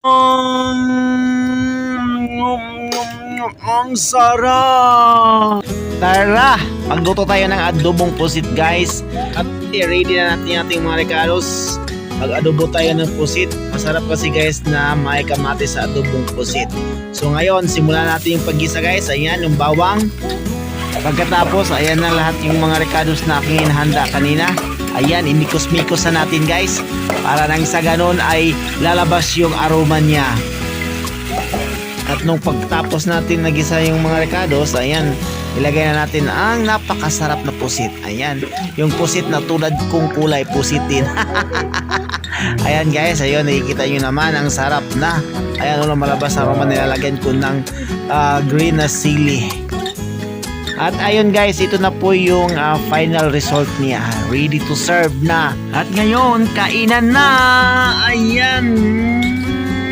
Ang sarap! Tara, magluto tayo ng adobong pusit guys. At i-ready na natin yung ating mga recados. Mag-adobo tayo ng pusit. Masarap kasi guys na may kamatis sa adobong pusit. So ngayon, simulan natin yung paggisa guys. Ayan, yung bawang. Pagkatapos, ayan na lahat yung mga recados na aking inahanda kanina. Ayan, imikos-mikos na natin guys. Para nang sa ganun ay lalabas yung aroma niya. At nung pagtapos natin nagisa yung mga recados, ayan, ilagay na natin ang napakasarap na pusit. Ayan, yung pusit na tulad kong kulay pusitin. Ayan guys, ayun, nakikita nyo naman, ang sarap na. Ayan, walang malabas aroma, nilalagyan ko ng green na sili. At ayun guys, ito na po yung final result niya. Ready to serve na. At ngayon, kainan na! Ayan!